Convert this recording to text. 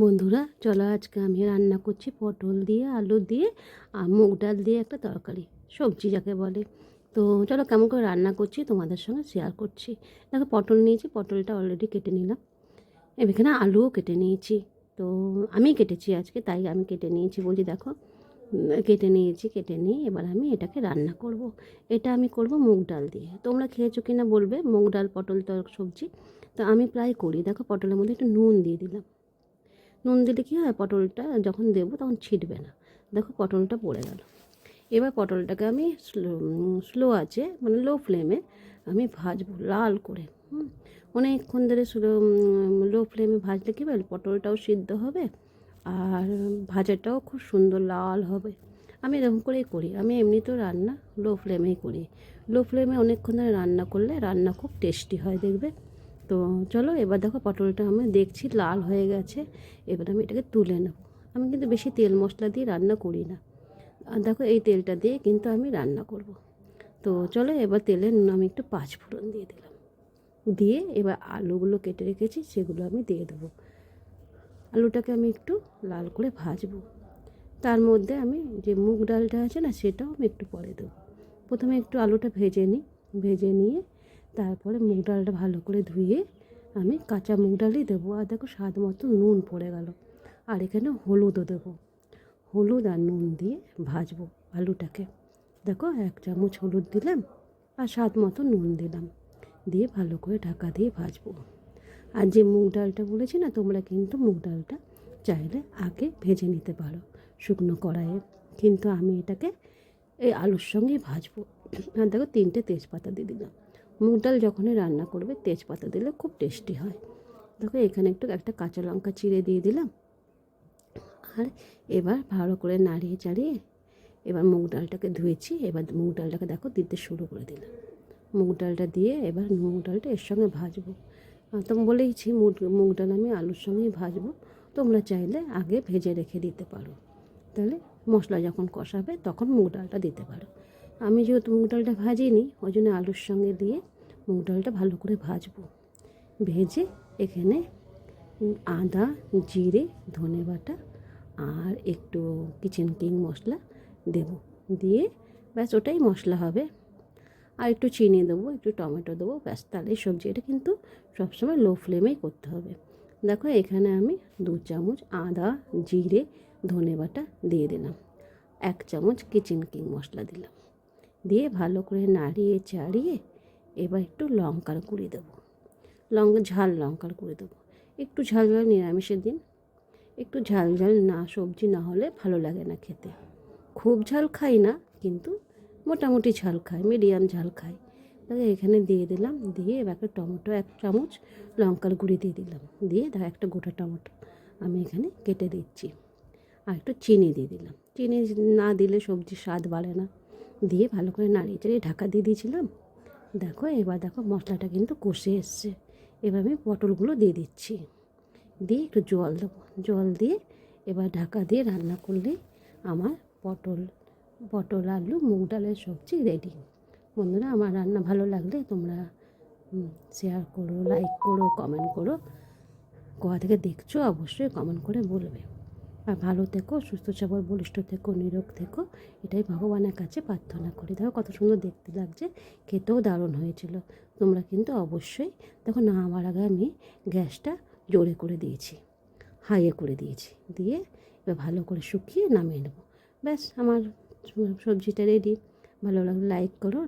বন্ধুরা চলো আজকে আমি রান্না করছি পটল দিয়ে আলু দিয়ে আর মুগ ডাল দিয়ে একটা তরকারি, সবজি যাকে বলে। তো চলো কেমন করে রান্না করছি তোমাদের সঙ্গে শেয়ার করছি। দেখো পটল নিয়েছি, পটলটা অলরেডি কেটে নিলাম। এখানে আলুও কেটে নিয়েছি। তো আমি কেটেছি আজকে, তাই আমি কেটে নিয়েছি বলছি। দেখো কেটে নিয়েছি, কেটে নিয়ে এবার আমি এটাকে রান্না করব। এটা আমি করব মুগ ডাল দিয়ে। তোমরা খেয়েছো কি না বলবে, মুগ ডাল পটল সবজি। তো আমি প্রায় করি। দেখো পটলের মধ্যে একটু নুন দিয়ে দিলাম। নুন দিলে কী হয়, পটলটা যখন দেবো তখন ছিটবে না। দেখো পটলটা পড়ে গেল। এবার পটলটাকে আমি স্লো আছে মানে লো ফ্লেমে আমি ভাজবো লাল করে। অনেকক্ষণ ধরে লো ফ্লেমে ভাজলে কী বল, পটলটাও সিদ্ধ হবে আর ভাজাটাও খুব সুন্দর লাল হবে। আমি এরকম করেই করি। আমি এমনিতেও রান্না লো ফ্লেমেই করি। লো ফ্লেমে অনেকক্ষণ ধরে রান্না করলে রান্না খুব টেস্টি হয়, দেখবে। তো চলো এবার দেখো পটলটা আমি দেখছি লাল হয়ে গেছে। এবার আমি এটাকে তুলে নেব। আমি কিন্তু বেশি তেল মশলা দিয়ে রান্না করি না। আর দেখো এই তেলটা দিয়ে কিন্তু আমি রান্না করব। তো চলো এবার তেলে আমি একটু পাঁচ ফোড়ন দিয়ে দিলাম। দিয়ে এবার আলুগুলো কেটে রেখেছি সেগুলো আমি দিয়ে দেবো। আলুটাকে আমি একটু লাল করে ভাজবো। তার মধ্যে আমি যে মুগ ডালটা আছে না, সেটাও আমি একটু পরে দেবো। প্রথমে একটু আলুটা ভেজে নিই, ভেজে নিয়ে তারপরে মুগ ডালটা ভালো করে ধুয়ে আমি কাঁচা মুগ ডালই দেবো। আর দেখো স্বাদ মতো নুন পড়ে গেল। আর এখানে হলুদও দেবো। হলুদ আর নুন দিয়ে ভাজবো আলুটাকে। দেখো 1 চামচ হলুদ দিলাম আর স্বাদ মতো নুন দিলাম, দিয়ে ভালো করে ঢাকা দিয়ে ভাজবো। আর যে মুগ ডালটা বলেছি না, তোমরা কিন্তু মুগ ডালটা চাইলে আগে ভেজে নিতে পারো শুকনো কড়াইয়ে, কিন্তু আমি এটাকে এই আলুর সঙ্গেই ভাজবো। আর দেখো 3টে তেজপাতা দিয়ে দিলাম। মুগ ডাল যখনই রান্না করবে তেজপাতা দিলে খুব টেস্টি হয়। দেখো এখানে একটা কাঁচা লঙ্কা চিড়ে দিয়ে দিলাম। আর এবার ভালো করে নাড়িয়ে চাড়িয়ে এবার মুগ ডালটাকে ধুয়েছি, এবার মুগ ডালটাকে দেখো দিতে শুরু করে দিলাম। মুগ ডালটা দিয়ে এবার মুগ ডালটা এর সঙ্গে ভাজবো। তো বলেইছি মুগ ডাল আমি আলুর সঙ্গেই ভাজবো। তোমরা চাইলে আগে ভেজে রেখে দিতে পারো, তাহলে মশলা যখন কষাবে তখন মুগ ডালটা দিতে পারো। আমি যেহেতু মুগ ডালটা ভাজিনি, ওই জন্য আলুর সঙ্গে দিয়ে মুগ ডালটা ভালো করে ভাজবো। ভেজে এখানে আদা, জিরে, ধনে বাটা আর একটু কিচেন কিং মশলা দেব। দিয়ে ব্যাস ওটাই মশলা হবে। আর একটু চিনি দেবো, একটু টমেটো দেবো, ব্যাস তাহলেই সবজি। এটা কিন্তু সবসময় লো ফ্লেমেই করতে হবে। দেখো এখানে আমি 2 চামচ আদা, জিরে, ধনে বাটা দিয়ে দিলাম। 1 চামচ কিচেন কিং মশলা দিলাম। দিয়ে ভালো করে নাড়িয়ে চাড়িয়ে এবার একটু লঙ্কার গুঁড়ি দেবো। ঝাল লঙ্কার গুঁড়ি দেবো। একটু ঝাল ঝাল নিরামিষের দিন একটু ঝাল ঝাল না সবজি না হলে ভালো লাগে না খেতে। খুব ঝাল খাই না, কিন্তু মোটামুটি ঝাল খাই, মিডিয়াম ঝাল খাই। তাহলে এখানে দিয়ে দিলাম। দিয়ে এবার একটা টমেটো 1 চামচ, লঙ্কার গুঁড়ি দিয়ে দিলাম। দিয়ে একটা গোটা টমেটো আমি এখানে কেটে দিচ্ছি। আর একটু চিনি দিয়ে দিলাম। চিনি না দিলে সবজির স্বাদ বাড়ে না। দিয়ে ভালো করে নাড়িয়ে চাড়িয়ে ঢাকা দিয়ে দিয়েছিলাম। দেখো এবার দেখো মশলাটা কিন্তু কষে এসছে। এবার আমি পটলগুলো দিয়ে দিচ্ছি। দিয়ে একটু জল দেবো। জল দিয়ে এবার ঢাকা দিয়ে রান্না করলেই আমার পটল পটল আলু মুগ ডালের সবজি রেডি। বন্ধুরা আমার রান্না ভালো লাগলে তোমরা শেয়ার করো, লাইক করো, কমেন্ট করো। কোথা থেকে দেখছো অবশ্যই কমেন্ট করে বলবে। আর ভালো থেকো, সুস্থ সবল বলিষ্ঠ থেকো, নিরোগ থেকো, এটাই ভগবানের কাছে প্রার্থনা করি। দেখো কত সুন্দর দেখতে লাগছে, খেতেও দারুণ হয়েছিল। তোমরা কিন্তু অবশ্যই দেখো, নামার আগে আমি গ্যাসটা জোরে করে দিয়েছি, হাইয়ে করে দিয়েছি। দিয়ে এবার ভালো করে শুকিয়ে নামিয়ে নেবো। ব্যাস আমার সবজিটা রেডি। ভালো লাগলে লাইক করো।